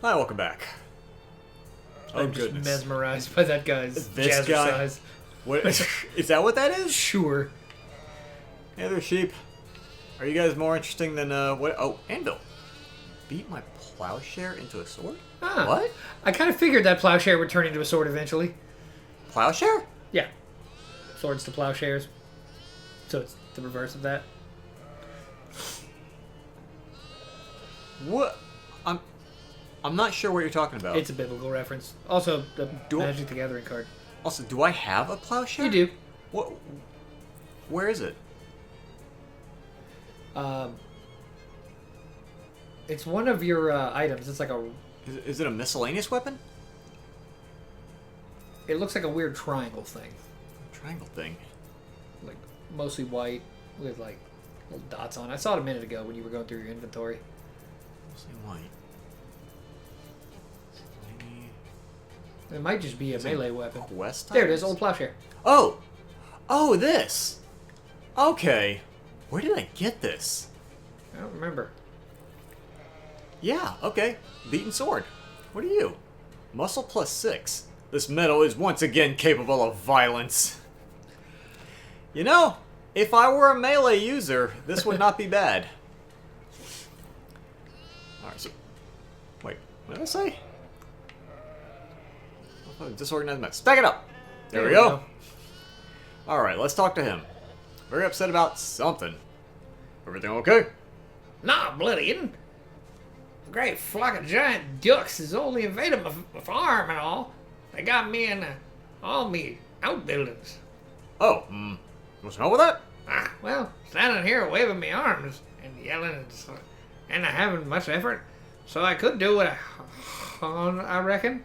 Hi, welcome back. Oh, I'm just goodness. mesmerized by that guy's This guy? jazzercise. What, is that what that is? Sure. Hey there, sheep. Are you guys more interesting than, what? Oh, anvil. Beat my plowshare into a sword? Ah, What? I kind of figured that plowshare would turn into a sword eventually. Plowshare? Yeah. Swords to plowshares. So it's the reverse of that. What? I'm not sure what you're talking about. It's a biblical reference. Also, the Do- Magic the Gathering card. Also, do I have a plowshare? You do. What? Where is it? It's one of your items. It's like a... Is it a miscellaneous weapon? It looks like a weird triangle thing. Triangle thing. Like, mostly white with, like, little dots on it. I saw it a minute ago when you were going through your inventory. Mostly white. It might just be a melee weapon. Quest There it is, items? old plowshare. Oh! Oh, this! Okay. Where did I get this? I don't remember. Yeah, okay. Beaten sword. What are you? Muscle plus 6. This metal is once again capable of violence. You know, if I were a melee user, this would not be bad. Alright, so... Wait, what did I say? Oh, disorganized mess. Stack it up! There we go. Alright, let's talk to him. Very upset about something. Everything okay? Nah, bloody isn't. A great flock of giant ducks has only invaded my farm and all. They got me in all me outbuildings. Oh, what's wrong with that? Ah, well, standing here waving my arms and yelling and not having much effort, so I could do what I reckon.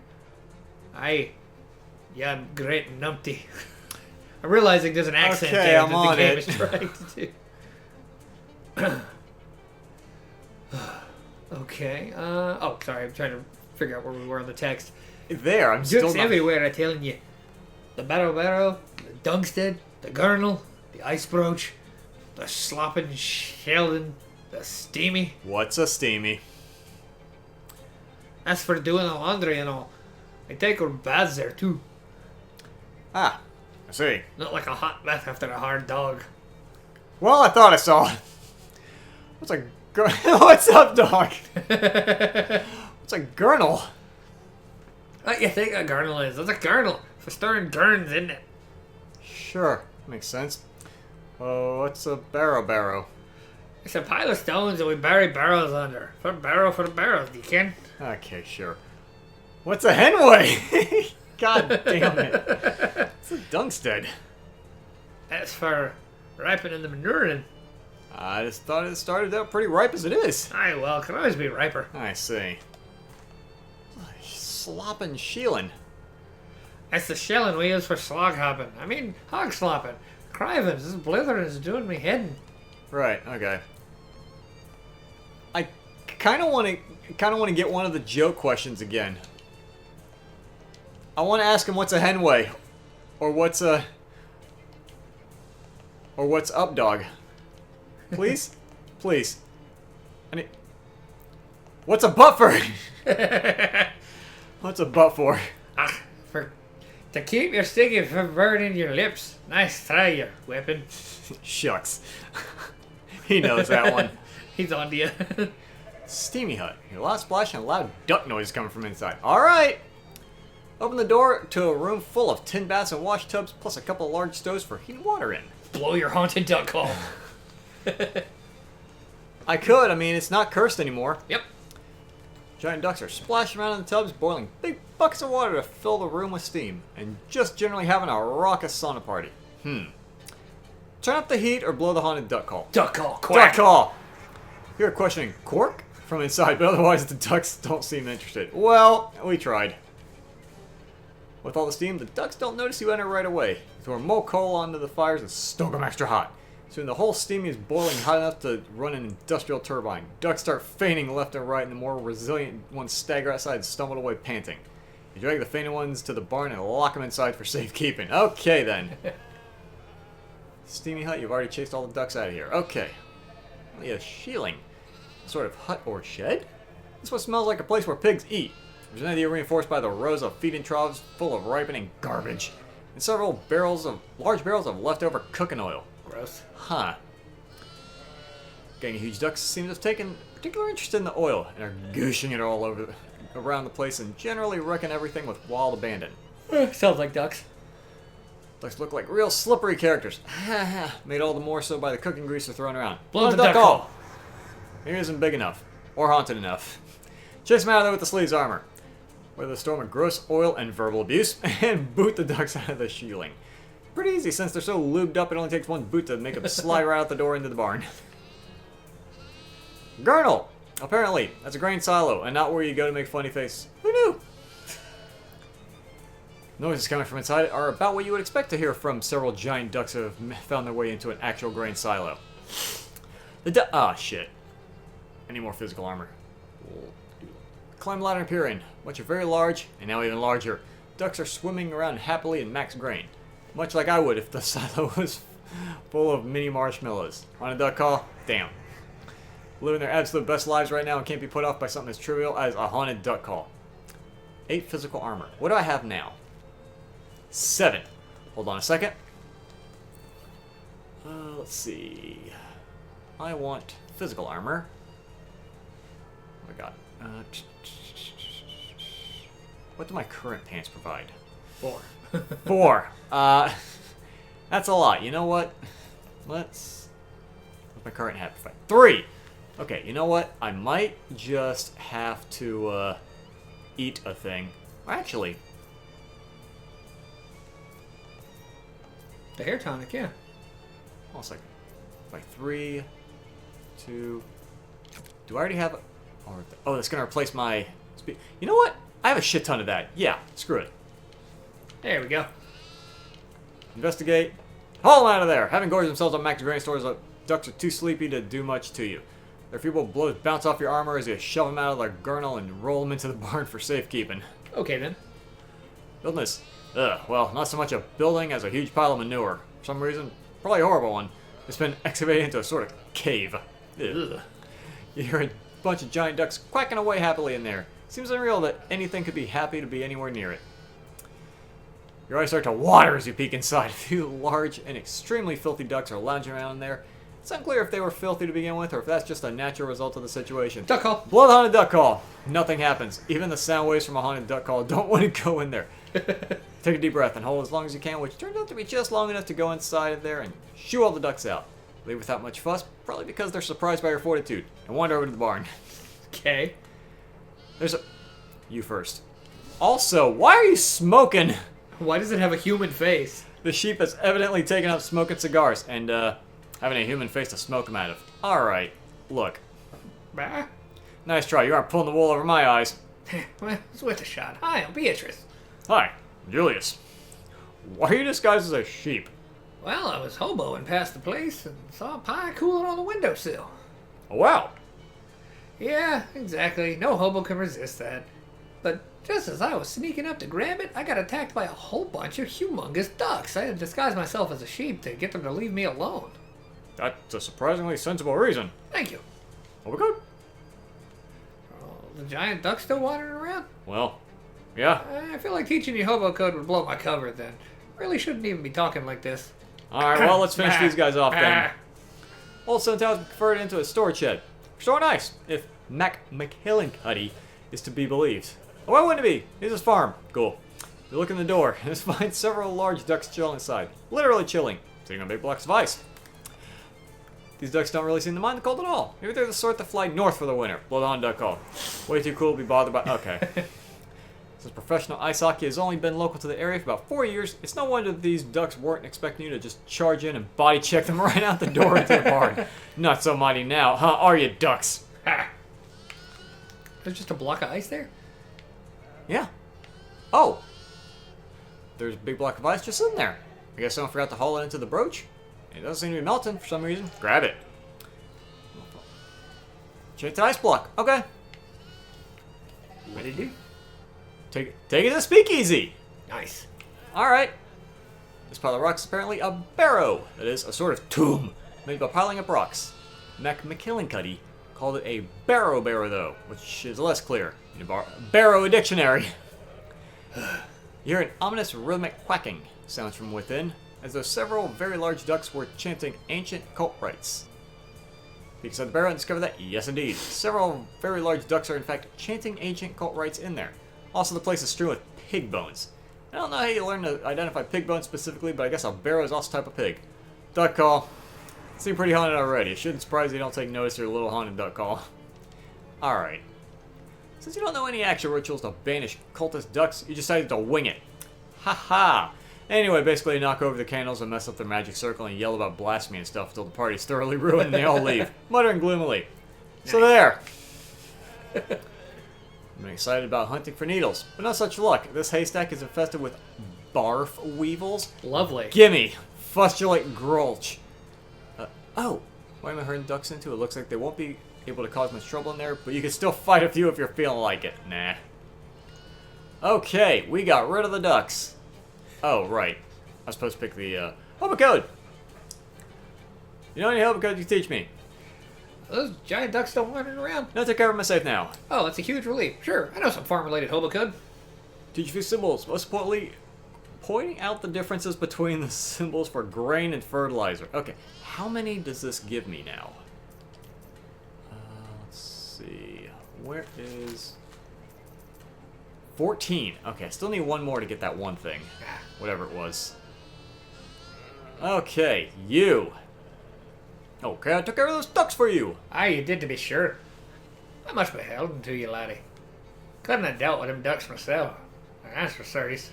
Yeah, great numpty. I'm realizing there's an accent Okay, there I'm that on the game it. is trying to do. Okay. Oh, sorry. I'm trying to figure out where we were on the text. There, I'm still Dukes not... everywhere, I'm telling you. The Barrow, the Dungstead, the Gurnal, the Ice Broach, the Sloppin' Sheldon, the Steamy. What's a steamy? That's for doing the laundry and all. I take her baths there, too. Ah, I see. Not like a hot bath after a hard dog. Well, I thought I saw... What's a... What's up, dog? What's a gurnal? What you think a Gurnal is? It's a Gurnal for stirring gurns, isn't it? Sure, makes sense. Oh, what's a barrow? It's a pile of stones that we bury barrels under. For the barrels, you can. Okay, sure. What's a henway? God damn it. It's a Dungstead. That's for ripening the manuring. I just thought it started out pretty ripe as it is. Aye, well, can always be riper. I see. Sloppin' sheelin'. That's the shelling we use for slog hopping. I mean, hog slopping. Crivens, this blithering is doing me heading. Right, okay. I kind of want to get one of the joke questions again. I want to ask him what's a henway, or what's up, dog. Please, please. What's a butt for? What's a butt for? Ah, to keep your sticky from burning your lips. Nice try, your weapon. Shucks. He knows that one. He's on to you. Steamy hut. A loud splash and a loud duck noise coming from inside. Alright! Open the door to a room full of tin baths and wash tubs, plus a couple of large stoves for heating water in. Blow your haunted duck call. I could, I mean, it's not cursed anymore. Yep. Giant ducks are splashing around in the tubs, boiling big buckets of water to fill the room with steam, and just generally having a raucous sauna party. Turn up the heat or blow the haunted duck call. Duck call. Quack. Duck call! You're questioning Quark from inside, but otherwise the ducks don't seem interested. Well, we tried. With all the steam, the ducks don't notice you enter right away. Throw more coal onto the fires and stoke them extra hot. Soon the whole steam is boiling hot enough to run an industrial turbine. Ducks start fainting left and right, and the more resilient ones stagger outside and stumble away panting. You drag the fainting ones to the barn and lock them inside for safekeeping. Okay then. Steamy hut, you've already chased all the ducks out of here. Okay. Yeah, shieling. Sort of hut or shed? This one smells like a place where pigs eat. There's an idea reinforced by the rows of feeding troughs full of ripening garbage. And several large barrels of leftover cooking oil. Gross. Huh. Gang of huge ducks seem to have taken particular interest in the oil and are gooshing it all around the place and generally wrecking everything with wild abandon. Sounds like ducks. Ducks look like real slippery characters. Made all the more so by the cooking grease they're throwing around. Blow the duck call. Maybe it isn't big enough. Or haunted enough. Chase him out of there with the sleeves armor. Weather the storm of gross oil and verbal abuse, and boot the ducks out of the shieling. Pretty easy since they're so lubed up it only takes one boot to make them slide right out the door into the barn. Gurnal! Apparently, that's a grain silo, and not where you go to make a funny face. Who knew? Noises coming from inside it are about what you would expect to hear from several giant ducks who have found their way into an actual grain silo. Shit. I need more physical armor. Climb ladder and peer in. Bunch of very large, and now even larger, ducks are swimming around happily in max grain. Much like I would if the silo was full of mini marshmallows. On a duck call? Damn. Living their absolute best lives right now and can't be put off by something as trivial as a haunted duck call. 8 physical armor. What do I have now? 7. Hold on a second. Let's see. I want physical armor. What do I got? What do my current pants provide? 4. 4. That's a lot. You know what? What's my current hat provide? 3. Okay, you know what? I might just have to eat a thing. Actually, The hair tonic, yeah. hold on a second. Like 3, 2. Do I already have? Oh, that's gonna replace my. You know what? I have a shit ton of that. Yeah, screw it. There we go. Investigate. Haul them out of there. Having gorged themselves on max grain stores, the ducks are too sleepy to do much to you. Their feeble blows bounce off your armor as you shove them out of their gurnal and roll them into the barn for safekeeping. Okay then. Building this, well, not so much a building as a huge pile of manure. For some reason, probably a horrible one. It's been excavated into a sort of cave. Ugh. You hear a bunch of giant ducks quacking away happily in there. Seems unreal that anything could be happy to be anywhere near it. Your eyes start to water as you peek inside. A few large and extremely filthy ducks are lounging around in there. It's unclear if they were filthy to begin with or if that's just a natural result of the situation. Duck call. Blood haunted duck call. Nothing happens. Even the sound waves from a haunted duck call don't want to go in there. Take a deep breath and hold as long as you can, which turns out to be just long enough to go inside of there and shoo all the ducks out. Leave without much fuss, probably because they're surprised by your fortitude, and wander over to the barn. Okay. There's a... You first. Also, why are you smoking? Why does it have a human face? The sheep has evidently taken up smoking cigars, and, having a human face to smoke them out of. Alright, look. Bah. Nice try, you aren't pulling the wool over my eyes. Well, it's worth a shot. Hi, I'm Beatrice. Hi, Julius. Why are you disguised as a sheep? Well, I was hoboing past the place and saw a pie cooling on the windowsill. Oh, wow. Yeah, exactly. No hobo can resist that. But just as I was sneaking up to grab it, I got attacked by a whole bunch of humongous ducks. I had disguised myself as a sheep to get them to leave me alone. That's a surprisingly sensible reason. Thank you. Oh, we're good. The giant duck still wandering around? Well, yeah. I feel like teaching you hobo code would blow my cover then. Really shouldn't even be talking like this. Alright, well, let's finish these guys off then. Old Stone Tower is converted into a storage shed. Store nice, if McKillincuddy is to be believed. Oh, why wouldn't it be? Here's his farm. Cool. You look in the door, and find several large ducks chilling inside. Literally chilling, sitting on big blocks of ice. These ducks don't really seem to mind the cold at all. Maybe they're the sort that fly north for the winter. Blood on duck call. Way too cool to be bothered by. Okay. Since professional ice hockey has only been local to the area for about 4 years, it's no wonder that these ducks weren't expecting you to just charge in and body check them right out the door into the barn. Not so mighty now, huh? Are you, ducks? There's just a block of ice there? Yeah. Oh. There's a big block of ice just sitting there. I guess someone forgot to haul it into the brooch. It doesn't seem to be melting for some reason. Grab it. Change the ice block. Okay. What did you do? Take it to speakeasy. Nice. Alright. This pile of rocks is apparently a barrow. That is, a sort of tomb made by piling up rocks. McKillincuddy called it a barrow though, which is less clear. You need to borrow a dictionary. You hear an ominous rhythmic quacking sounds from within, as though several very large ducks were chanting ancient cult rites. Peek inside the barrow and discover that, yes indeed, several very large ducks are in fact chanting ancient cult rites in there. Also, the place is strewn with pig bones. I don't know how you learn to identify pig bones specifically, but I guess a barrow is also a type of pig. Duck call. Seem pretty haunted already. It shouldn't surprise you don't take notice of your little haunted duck call. Alright. Since you don't know any actual rituals to banish cultist ducks, you decided to wing it. Haha! Anyway, basically you knock over the candles and mess up their magic circle and yell about blasphemy and stuff until the party's thoroughly ruined and they all leave, muttering gloomily. So there! I'm excited about hunting for needles, but no such luck. This haystack is infested with barf weevils. Lovely. Gimme! Fustulate grulch. Oh! What am I herding ducks into? It looks like they won't be able to cause much trouble in there, but you can still fight a few if you're feeling like it. Nah. Okay, we got rid of the ducks. Oh, right. I was supposed to pick the, Hobo code! You know any Hobo code you can teach me? Those giant ducks still wandering around? No, take care of my safe now. Oh, that's a huge relief. Sure, I know some farm-related hobo code. Teach a few symbols. Most importantly, pointing out the differences between the symbols for grain and fertilizer. Okay, how many does this give me now? Let's see. Where is... 14. Okay, I still need one more to get that one thing. Whatever it was. Okay, you. Okay, I took care of those ducks for you. Aye, you did to be sure. I must be beholden to you, laddie. Couldn't have dealt with them ducks myself. That's for certies.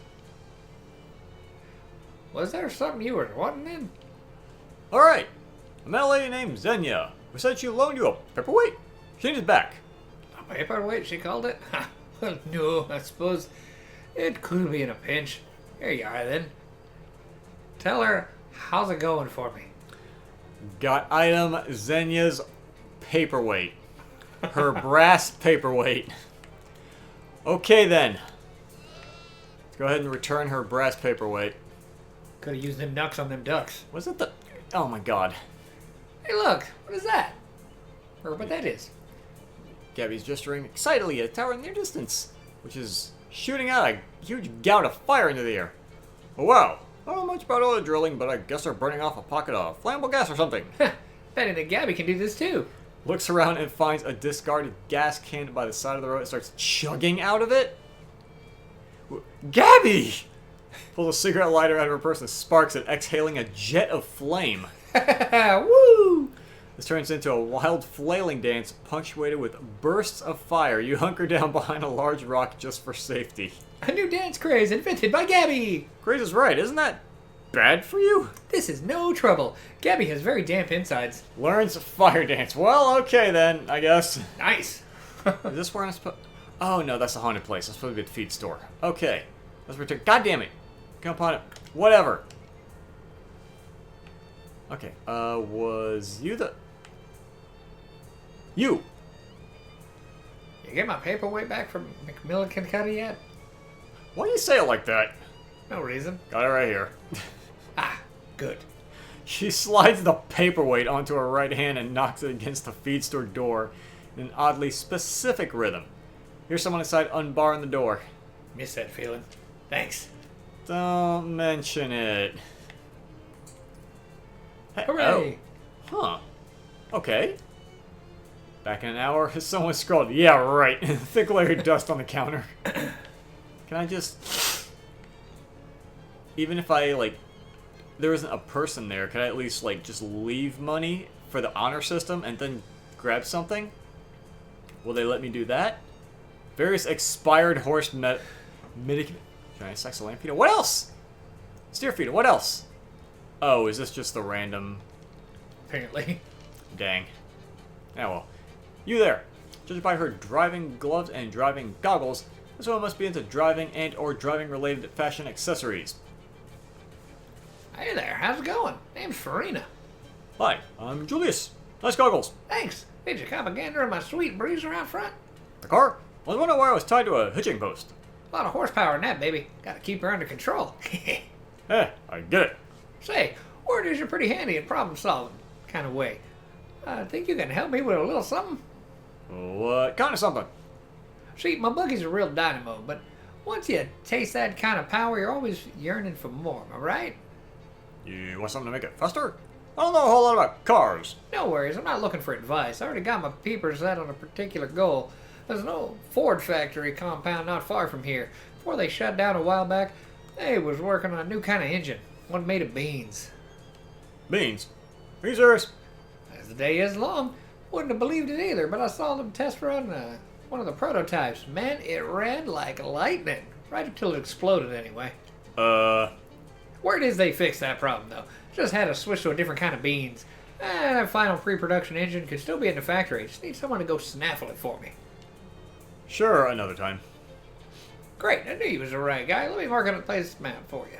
Was there something you were wanting in? Alright. I met a lady named Xenia, who said she loaned you a paperweight. She needs it back. A paperweight, she called it? Well, no, I suppose it could be in a pinch. Here you are, then. Tell her, how's it going for me? Got item Xenia's paperweight. Her brass paperweight. Okay, then. Let's go ahead and return her brass paperweight. Could have used them nucks on them ducks. Was it the... Oh my god. Hey, look, what is that? Or what that is. Gabby's gesturing excitedly at a tower in the near distance, which is shooting out a huge gout of fire into the air. Oh, wow. I don't know much about oil drilling, but I guess they're burning off a pocket of flammable gas or something. Betting that Gabby can do this too. Looks around and finds a discarded gas can by the side of the road and starts chugging out of it. Gabby! Pulls a cigarette lighter out of her purse and sparks it, exhaling a jet of flame. Woo! This turns into a wild flailing dance punctuated with bursts of fire. You hunker down behind a large rock just for safety. A new dance craze invented by Gabby! Grace is right, isn't that bad for you? This is no trouble. Gabby has very damp insides. Learns fire dance. Well, okay then, I guess. Nice! Is this where I'm supposed... Oh no, that's a haunted place. I'm supposed to be at the feed store. Okay. Let's return... God damn it! Come upon it. Whatever. Okay, was you the... You! You get my paperweight back from McMillican yet? Why do you say it like that? No reason. Got it right here. Ah, good. She slides the paperweight onto her right hand and knocks it against the feed store door in an oddly specific rhythm. Here's someone inside unbarring the door. Miss that feeling. Thanks. Don't mention it. Hooray! Oh. Huh. Okay. Back in an hour, someone scrawled, yeah, right. Thick layer of dust on the counter. Can I just... Even if I, like, there isn't a person there, can I at least, like, just leave money for the honor system and then grab something? Will they let me do that? Various expired horse medicament... Giant sacks of lamb feeder. What else? Steer feeder. What else? Oh, is this just the random... Apparently. Dang. Yeah, well. You there. Judging by her driving gloves and driving goggles, this one must be into driving and or driving-related fashion accessories. Hey there, how's it going? Name's Farina. Hi, I'm Julius. Nice goggles. Thanks. Did you cop a gander on my sweet breezer out front? The car? I was wondering why I was tied to a hitching post. A lot of horsepower in that, baby. Gotta keep her under control. I get it. Say, word is you're pretty handy at problem solving kind of way. I think you can help me with a little something. What kind of something? See, my buggy's a real dynamo, but once you taste that kind of power, you're always yearning for more, am I right? You want something to make it faster? I don't know a whole lot about cars. No worries, I'm not looking for advice. I already got my peepers set on a particular goal. There's an old Ford factory compound not far from here. Before they shut down a while back, they was working on a new kind of engine, one made of beans. Beans? Are you serious? As the day is long, wouldn't have believed it either, but I saw them test run one of the prototypes. Man, it ran like lightning. Right up till it exploded anyway. Word is they fixed that problem, though. Just had to switch to a different kind of beans. That final pre-production engine could still be in the factory. Just need someone to go snaffle it for me. Sure, another time. Great, I knew you was the right guy. Let me mark on the place map for you.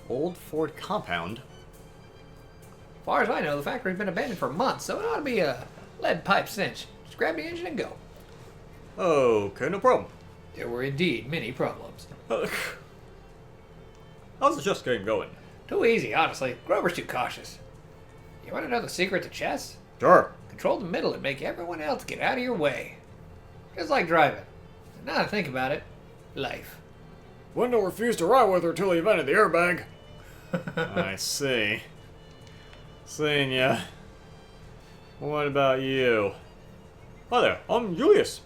Old Ford compound? As far as I know, the factory's been abandoned for months, so it ought to be a lead pipe cinch. Just grab the engine and go. Okay, no problem. There were indeed many problems. How's the chess game going? Too easy, honestly. Grover's too cautious. You want to know the secret to chess? Sure. Control the middle and make everyone else get out of your way. Just like driving. Now that I think about it, life. Wendell refused to ride with her till he invented the airbag. I see. Seeing ya. What about you? Hi there, I'm Julius.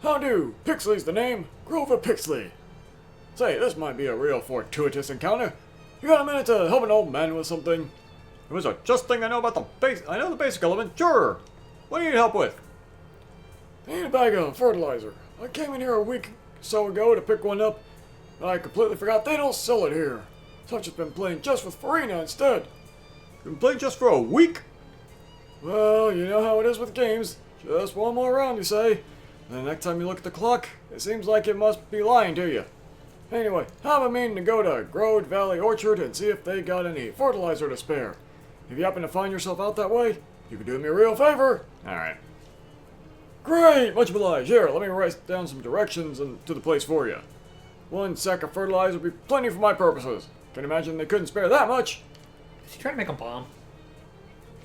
How do? Pixley's the name. Grover Pixley. Say, this might be a real fortuitous encounter. You got a minute to help an old man with something? It was a just thing I know about the base. I know the basic element. Sure. What do you need help with? I need a bag of fertilizer. I came in here a week or so ago to pick one up, and I completely forgot they don't sell it here. So I've just been playing just with Farina instead. Been playing just for a week? Well, you know how it is with games. Just one more round, you say. And the next time you look at the clock, it seems like it must be lying to you. Anyway, I've been meaning to go to Grode Valley Orchard and see if they got any fertilizer to spare. If you happen to find yourself out that way, you can do me a real favor. Alright. Great! Much obliged. Here, let me write down some directions to the place for you. 1 sack of fertilizer would be plenty for my purposes. Can imagine they couldn't spare that much. Is he trying to make a bomb?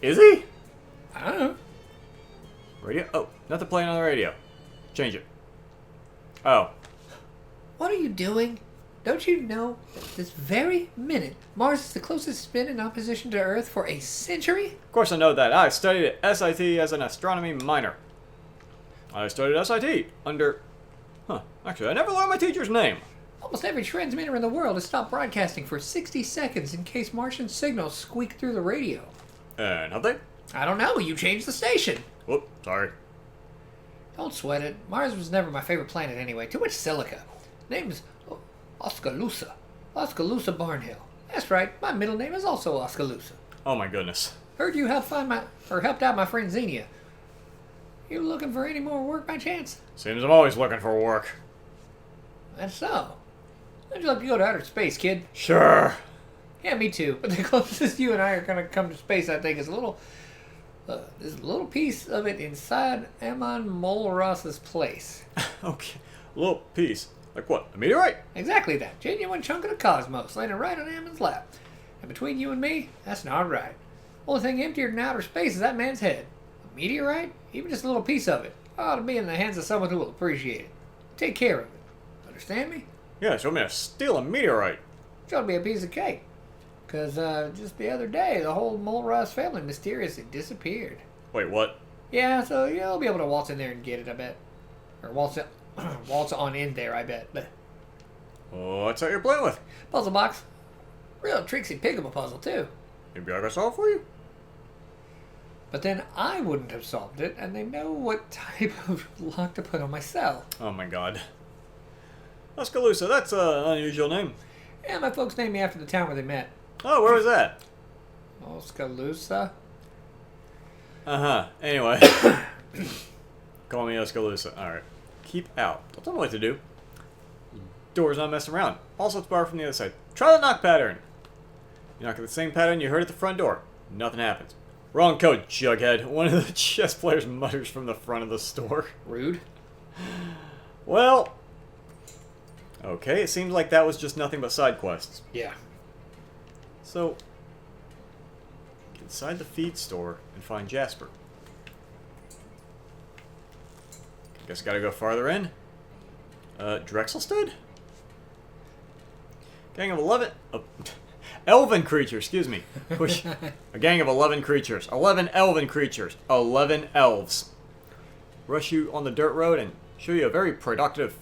Is he? I don't know. Radio? Oh, nothing playing on the radio. Change it. Oh. What are you doing? Don't you know that this very minute Mars is the closest spin in opposition to Earth for a century? Of course I know that. I studied at SIT as an astronomy minor. I studied SIT under... Actually, I never learned my teacher's name. Almost every transmitter in the world has stopped broadcasting for 60 seconds in case Martian signals squeak through the radio. And have they? I don't know. You changed the station. Whoop, sorry. Don't sweat it. Mars was never my favorite planet anyway. Too much silica. Name's Oskaloosa. Oskaloosa Barnhill. That's right. My middle name is also Oskaloosa. Oh my goodness. Heard you helped out my friend Xenia. You looking for any more work by chance? Seems I'm always looking for work. That's so. How'd you like to go to outer space, kid? Sure. Yeah, me too. But the closest you and I are gonna come to space, I think, is there's a little piece of it inside Amon Molross's place. Okay. A little piece. Like what? A meteorite? Exactly that. Genuine chunk of the cosmos, landing right on Amon's lap. And between you and me, that's not right. Only thing emptier than outer space is that man's head. A meteorite? Even just a little piece of it. Ought to be in the hands of someone who will appreciate it. Take care of it. Understand me? Yeah, so I'm gonna steal a meteorite. It's ought to be a piece of cake. Because just the other day, the whole Molross family mysteriously disappeared. Wait, what? Yeah, so you'll be able to waltz in there and get it, I bet. Or waltz on in there, I bet. What's that you're playing with? Puzzle box. Real tricksy pig of a puzzle, too. Maybe I can solve it for you? But then I wouldn't have solved it, and they know what type of lock to put on my cell. Oh my god. Oskaloosa, that's an unusual name. Yeah, my folks named me after the town where they met. Oh, where was that? Oskaloosa? Uh-huh. Anyway. Call me Oskaloosa. Alright. Keep out. Don't tell me what to do. Door's not messing around. Also, it's barred from the other side. Try the knock pattern. You knock at the same pattern you heard at the front door. Nothing happens. Wrong code, Jughead. One of the chess players mutters from the front of the store. Rude. Well... Okay, it seems like that was just nothing but side quests. Yeah. So... Get inside the feed store and find Jasper. Guess gotta go farther in. Drexelstead? Gang of 11... elven creatures, excuse me. A gang of 11 creatures. 11 elven creatures. 11 elves. Rush you on the dirt road and show you a very provocative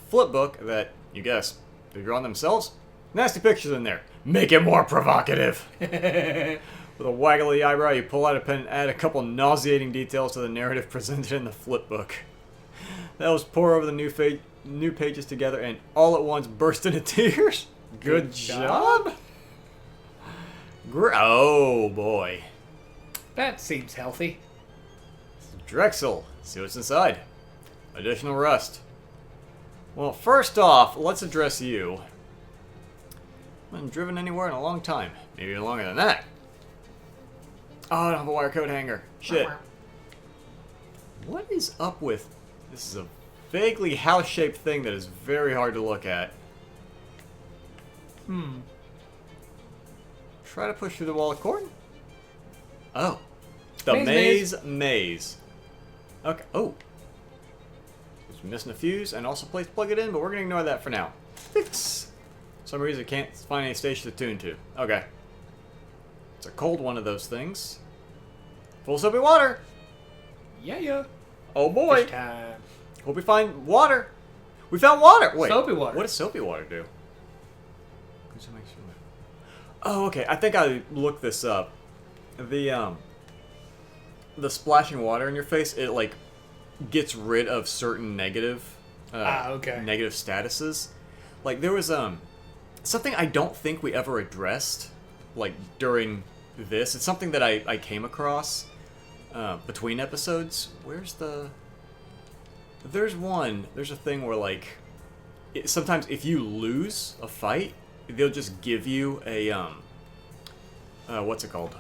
flip book that, you guess, they've drawn themselves. Nasty pictures in there. Make it more provocative. With a waggly eyebrow, you pull out a pen and add a couple nauseating details to the narrative presented in the flip book. The elves pour over the new pages together and all at once burst into tears. Good job. Oh boy. That seems healthy. Drexel. See what's inside. Additional rust. Well, first off, let's address you. I haven't driven anywhere in a long time. Maybe even longer than that. Oh, I don't have a wire coat hanger. Shit. What is up with... This is a vaguely house-shaped thing that is very hard to look at. Try to push through the wall of corn? Oh. The maze. Okay. Oh. Just missing a fuse and also place plug it in, but we're going to ignore that for now. Fix. For some reason I can't find any station to tune to. Okay. It's a cold one of those things. Full soapy water. Yeah. Oh boy. Fish time. Hope we find water. We found water. Wait. Soapy water. What does soapy water do? Oh, okay. I think I looked this up. The splashing water in your face, it like gets rid of certain negative negative statuses. Like there was something I don't think we ever addressed like during this. It's something that I came across between episodes. Where's the... There's a thing where like sometimes if you lose a fight, they'll just give you a what's it called?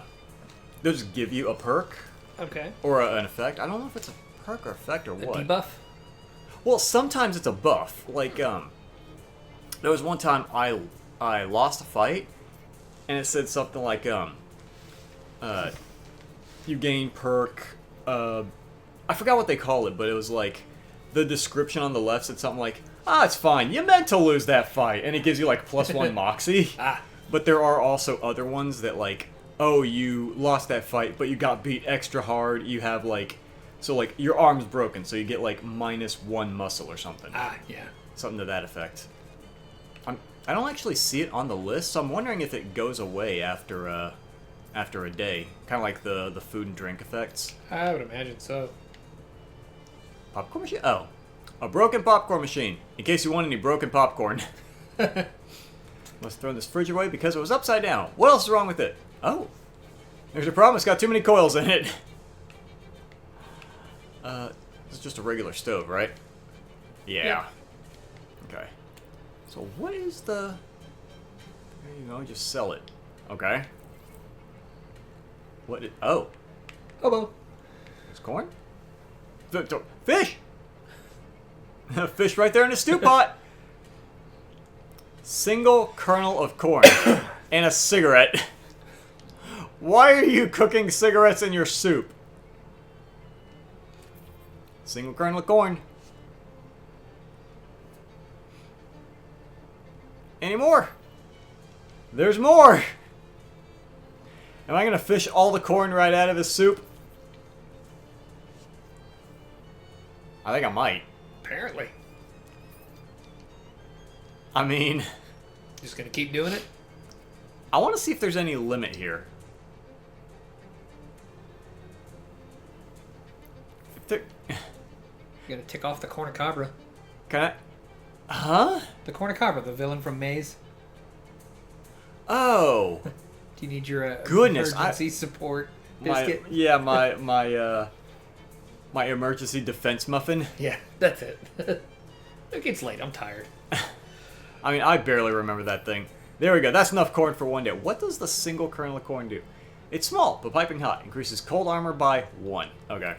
They'll just give you a perk. Okay. Or an effect. I don't know if it's a perk or effect or what. A debuff? Well, sometimes it's a buff. Like there was one time I lost a fight and it said something like you gain perk I forgot what they call it, but it was like the description on the left said something like, it's fine. You meant to lose that fight. And it gives you, like, +1 moxie. But there are also other ones that, like, oh, you lost that fight, but you got beat extra hard. You have, like... So, like, your arm's broken, so you get, like, -1 muscle or something. Yeah. Something to that effect. I don't actually see it on the list, so I'm wondering if it goes away after a day. Kind of like the food and drink effects. I would imagine so. Popcorn machine? Oh. A broken popcorn machine. In case you want any broken popcorn. Must throw this fridge away because it was upside down. What else is wrong with it? Oh. There's a problem. It's got too many coils in it. This is just a regular stove, right? Yeah. Okay. So what is the... There you go. Just sell it. Okay. What is... Oh. Hobo. It's corn? Fish! Fish right there in the stew pot. Single kernel of corn and a cigarette. Why are you cooking cigarettes in your soup? Single kernel of corn. Any more? There's more. Am I going to fish all the corn right out of his soup? I think I might. Apparently. I mean... Just gonna keep doing it? I want to see if there's any limit here. You gotta tick off the cornucobra. Can I... Huh? The cornucobra, the villain from Maze. Oh. Do you need your goodness, emergency support biscuit? My emergency defense muffin. Yeah, that's it. It gets late. I'm tired. I mean, I barely remember that thing. There we go. That's enough corn for one day. What does the single kernel of corn do? It's small, but piping hot. Increases cold armor by 1. Okay.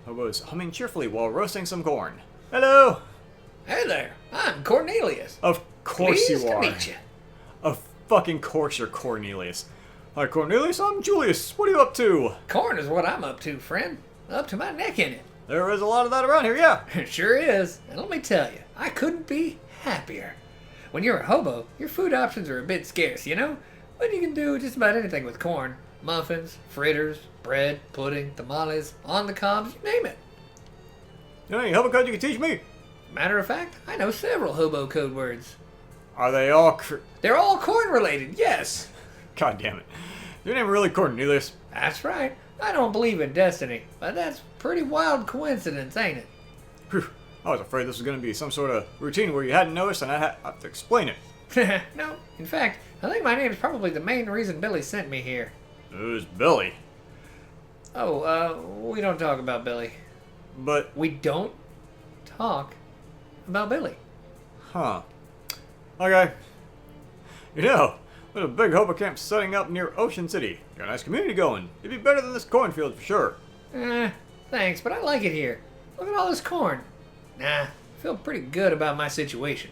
Hobo's humming cheerfully while roasting some corn. Hello! Hey there. I'm Cornelius. Of course Pleased you are. to meet you. Of fucking course you're Cornelius. Hi, Cornelius. I'm Julius. What are you up to? Corn is what I'm up to, friend. Up to my neck in it. There is a lot of that around here, yeah. It sure is. And let me tell you, I couldn't be happier. When you're a hobo, your food options are a bit scarce, you know? But you can do just about anything with corn. Muffins, fritters, bread, pudding, tamales, on the cobs, you name it. You know any hobo code you can teach me? Matter of fact, I know several hobo code words. Are they all They're all corn related, yes. God damn it. Your name really Cornelius? That's right. I don't believe in destiny, but that's a pretty wild coincidence, ain't it? Whew. I was afraid this was going to be some sort of routine where you hadn't noticed and I'd have to explain it. No, in fact, I think my name is probably the main reason Billy sent me here. Who's Billy? Oh, we don't talk about Billy. But, We don't talk about Billy. huh. Okay. You know, there's a big hobo camp setting up near Ocean City. Got a nice community going. It'd be better than this cornfield for sure. Thanks, but I like it here. Look at all this corn. Nah, I feel pretty good about my situation.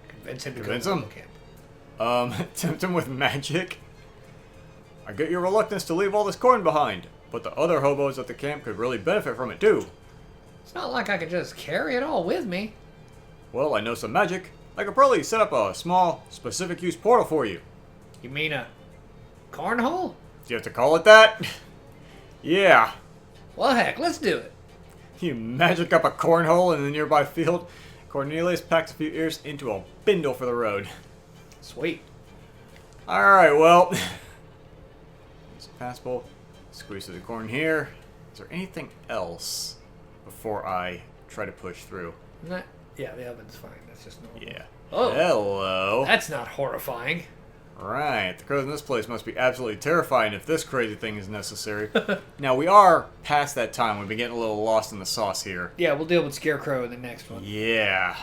Convince him to Convince go to him? hobo camp. Tempt him with magic? I get your reluctance to leave all this corn behind, but the other hobos at the camp could really benefit from it too. It's not like I can just carry it all with me. Well, I know some magic. I could probably set up a small, specific use portal for you. You mean a cornhole? Do you have to call it that? Yeah. Well, heck, let's do it. You magic up a cornhole in the nearby field. Cornelius packs a few ears into a bindle for the road. Sweet. Alright, well. It's passable. Squeeze through the corn here. Is there anything else before I try to push through? Yeah, the oven's fine. That's just normal. Yeah. Oh. Hello. That's not horrifying. Right. The crows in this place must be absolutely terrifying if this crazy thing is necessary. Now, we are past that time. We've been getting a little lost in the sauce here. Yeah, we'll deal with Scarecrow in the next one. Yeah.